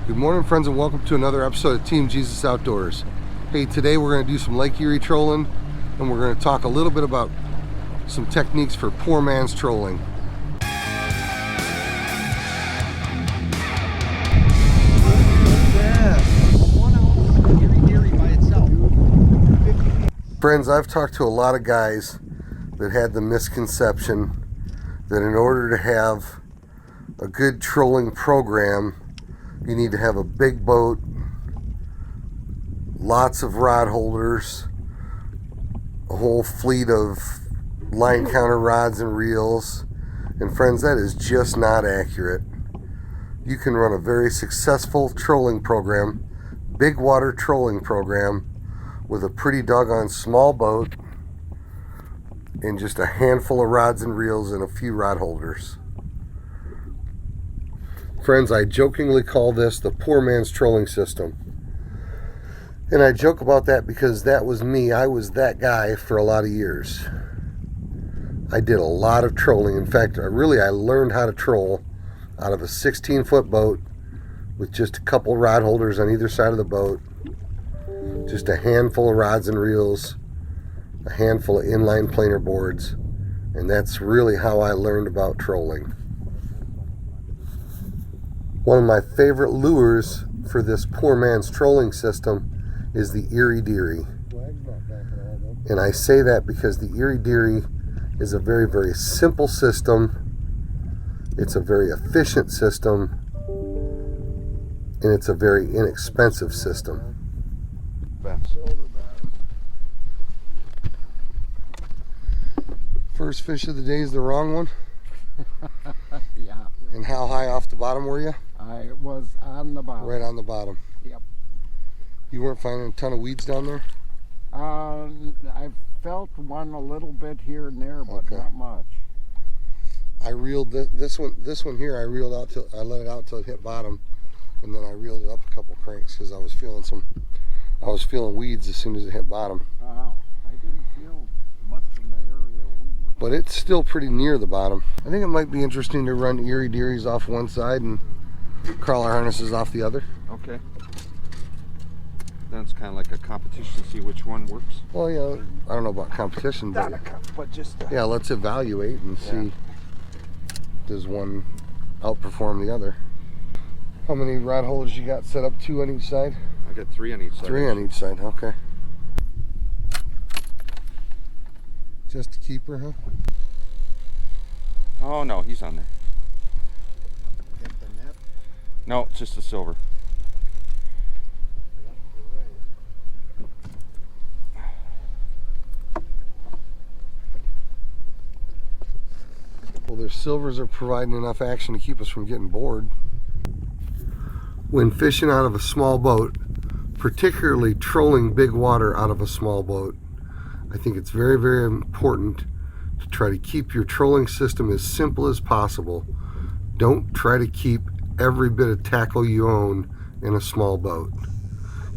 Good morning, friends, and welcome to another episode of Team Jesus Outdoors. Hey, today we're going to do some Lake Erie trolling, and we're going to talk a little bit about some techniques for poor man's trolling. Erie Dearies by itself. Friends, I've talked to a lot of guys that had the misconception that in order to have a good trolling program, you need to have a big boat, lots of rod holders, a whole fleet of line counter rods and reels. And friends, that is just not accurate. You can run a very successful trolling program, big water trolling program, with a pretty doggone small boat and just a handful of rods and reels and a few rod holders. Friends, I jokingly call this the poor man's trolling system. And I joke about that because that was me. I was that guy for a lot of years. I did a lot of trolling. In fact, I learned how to troll out of a 16-foot boat with just a couple rod holders on either side of the boat, just a handful of rods and reels, a handful of inline planer boards, and that's really how I learned about trolling. One of my favorite lures for this poor man's trolling system is the Erie Dearie. And I say that because the Erie Dearie is a very, very simple system. It's a very efficient system. And it's a very inexpensive system. First fish of the day is the wrong one? Yeah. And how high off the bottom were you? I was on the bottom. Right on the bottom. Yep. You weren't finding a ton of weeds down there? I felt one a little bit here and there, but Okay. not much. I reeled this one here. I reeled out till I let it out till it hit bottom, and then I reeled it up a couple cranks because I was feeling weeds as soon as it hit bottom. Wow. I didn't feel much in the area of weed. But it's still pretty near the bottom. I think it might be interesting to run Erie Dearies off one side and crawler harnesses off the other. Okay. Then it's kind of like a competition to see which one works. Well, yeah, I don't know about competition, but just yeah, let's evaluate and see, does one outperform the other. How many rod holders you got set up? 2 on each side? I got 3 on each side. 3 on each side, okay. Just a keeper, huh? Oh no, he's on there. Get the net. No, it's just a silver. Well, their silvers are providing enough action to keep us from getting bored. When fishing out of a small boat, particularly trolling big water out of a small boat, I think it's very, very important to try to keep your trolling system as simple as possible. Don't try to keep every bit of tackle you own in a small boat.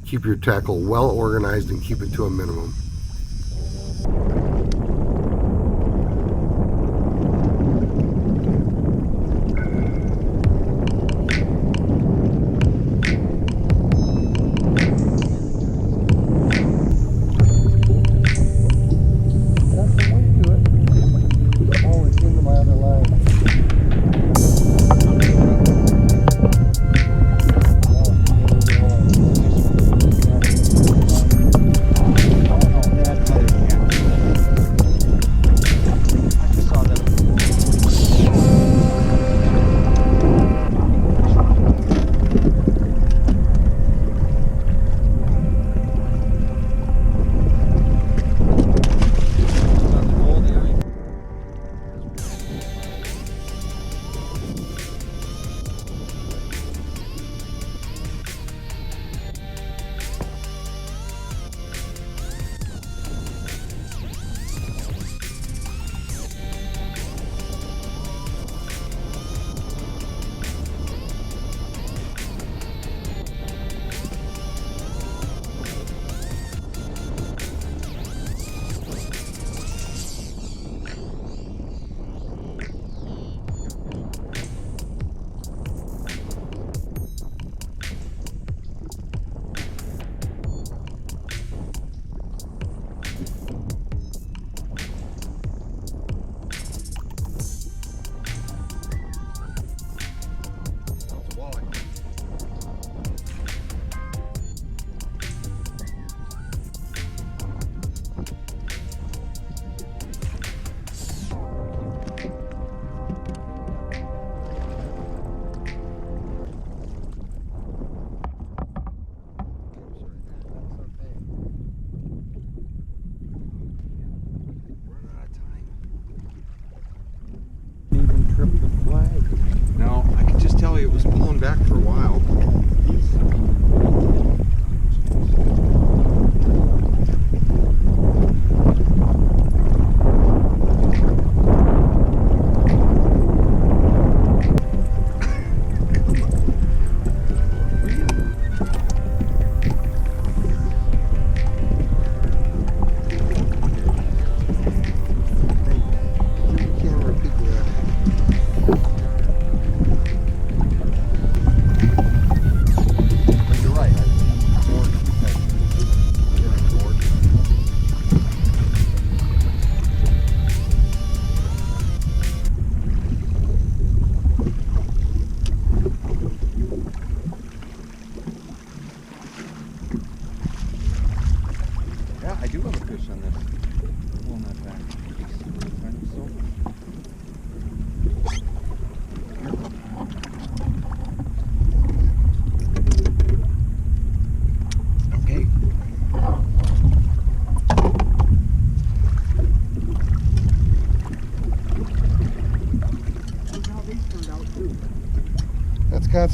Keep your tackle well organized and keep it to a minimum.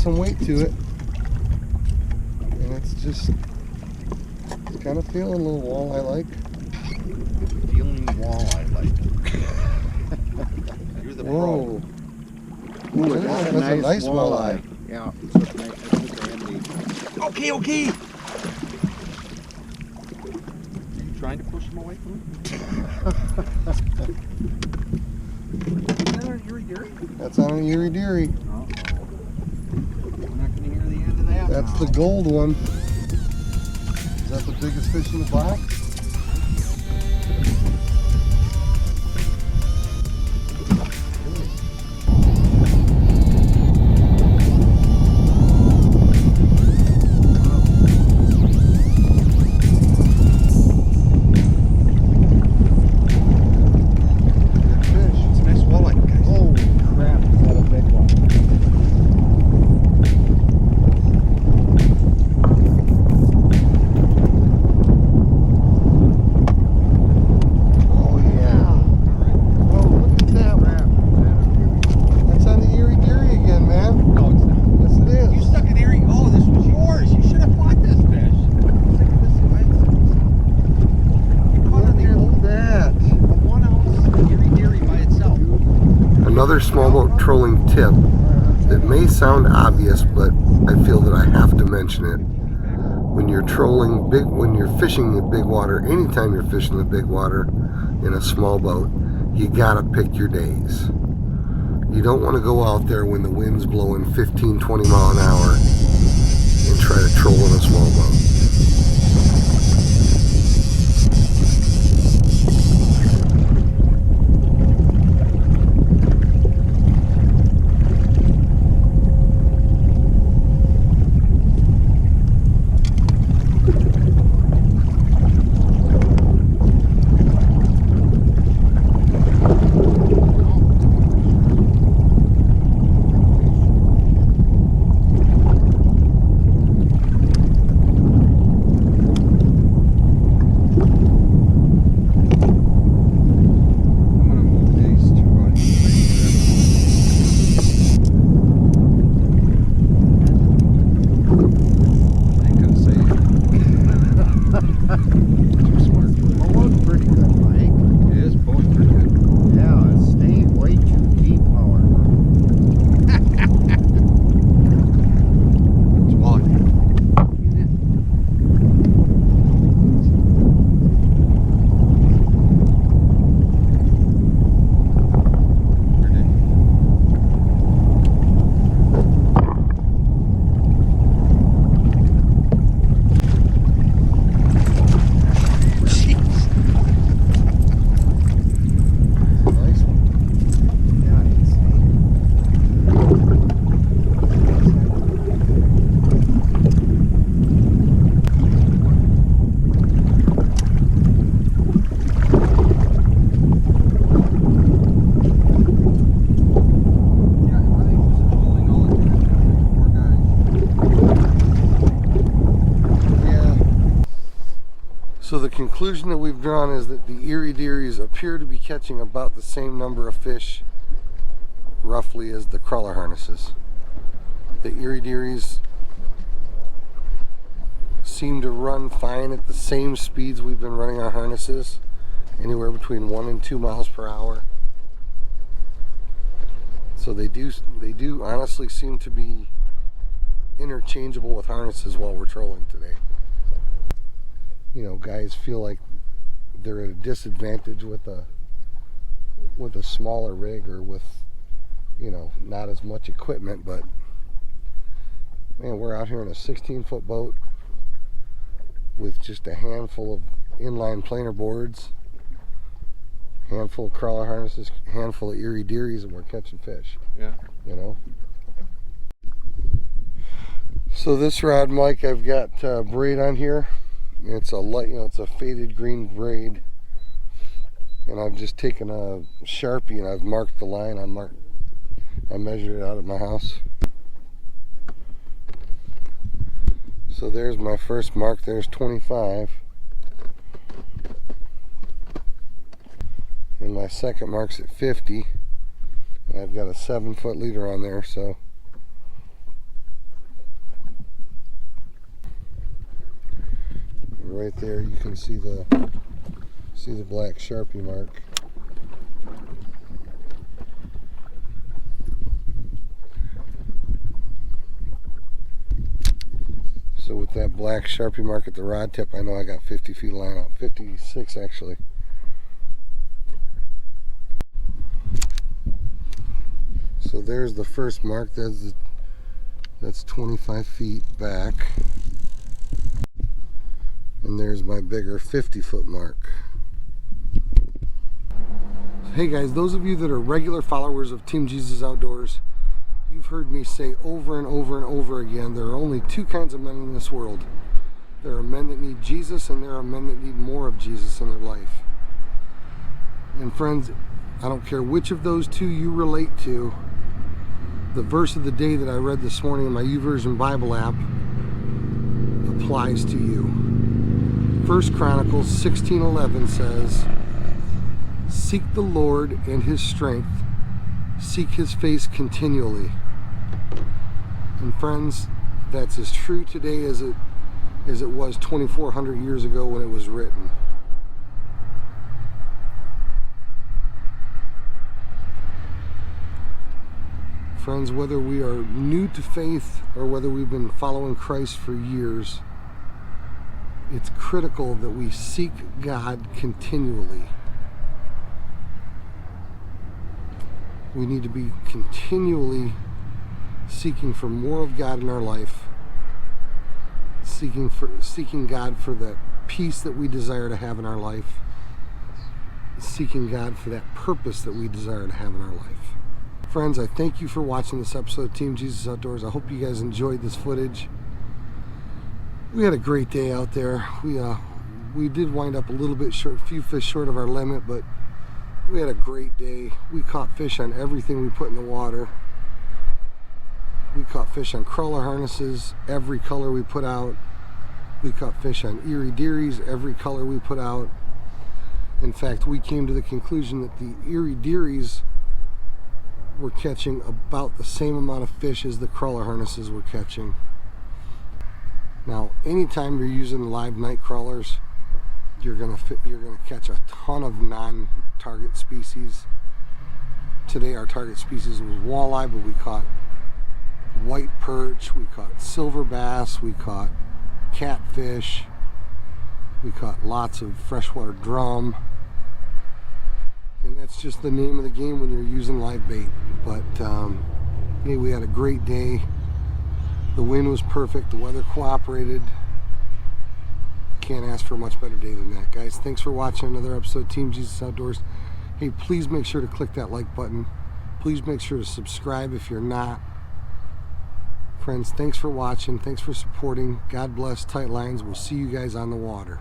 some weight to it. And it's just kind of feeling a little walleye-like. Feeling walleye-like. You're the Whoa. Ooh, That's a nice walleye. Yeah. Okay. Are you trying to push him away from him? Another Erie Deary? That's on an Erie Dearie. We're not going to hear the end of that. That's the gold one. Is that the biggest fish in the box? Another smallmouth trolling tip that may sound obvious, but I feel that I have to mention it. When you're fishing in big water, anytime you're fishing in big water in a small boat, you gotta pick your days. You don't want to go out there when the wind's blowing 15, 20 mile an hour and try to troll in a small boat. So the conclusion that we've drawn is that the Erie Dearies appear to be catching about the same number of fish, roughly, as the crawler harnesses. The Erie Dearies seem to run fine at the same speeds we've been running our harnesses, anywhere between 1 and 2 miles per hour. So they do honestly seem to be interchangeable with harnesses while we're trolling today. You know, guys feel like they're at a disadvantage with a smaller rig or with, you know, not as much equipment, but man, we're out here in a 16-foot boat with just a handful of inline planer boards, handful of crawler harnesses, handful of Erie Dearies, and we're catching fish. Yeah. You know. So this rod, Mike, I've got braid on here. It's a light, you know, it's a faded green braid, and I've just taken a Sharpie and I've marked the line. I measured it out at my house. So there's my first mark. There's 25, and my second mark's at 50, and I've got a 7-foot leader on there. So right there. You can see the black Sharpie mark. So with that black Sharpie mark at the rod tip, I know I got 50 feet of line out. 56 actually. So there's the first mark. That's 25 feet back. And there's my bigger 50-foot mark. Hey guys, those of you that are regular followers of Team Jesus Outdoors, you've heard me say over and over and over again, there are only two kinds of men in this world. There are men that need Jesus, and there are men that need more of Jesus in their life. And friends, I don't care which of those two you relate to, the verse of the day that I read this morning in my YouVersion Bible app applies to you. 1 Chronicles 16:11 says, "Seek the Lord and His strength, seek His face continually." And friends, that's as true today as it was 2,400 years ago when it was written. Friends, whether we are new to faith or whether we've been following Christ for years, it's critical that we seek God continually. We need to be continually seeking for more of God in our life, seeking God for the peace that we desire to have in our life, seeking God for that purpose that we desire to have in our life. Friends, I thank you for watching this episode of Team Jesus Outdoors. I hope you guys enjoyed this footage. We had a great day out there. We did wind up a little bit short, a few fish short of our limit, but we had a great day. We caught fish on everything we put in the water. We caught fish on crawler harnesses, every color we put out. We caught fish on Erie Dearies, every color we put out. In fact, we came to the conclusion that the Erie Dearies were catching about the same amount of fish as the crawler harnesses were catching. Now, anytime you're using live night crawlers, you're gonna catch a ton of non-target species. Today our target species was walleye, but we caught white perch, we caught silver bass, we caught catfish, we caught lots of freshwater drum. And that's just the name of the game when you're using live bait. But hey, we had a great day. The wind was perfect, the weather cooperated. Can't ask for a much better day than that, guys. Thanks for watching another episode of Team Jesus Outdoors. Hey, please make sure to click that like button. Please make sure to subscribe if you're not. Friends, thanks for watching. Thanks for supporting. God bless. Tight lines. We'll see you guys on the water.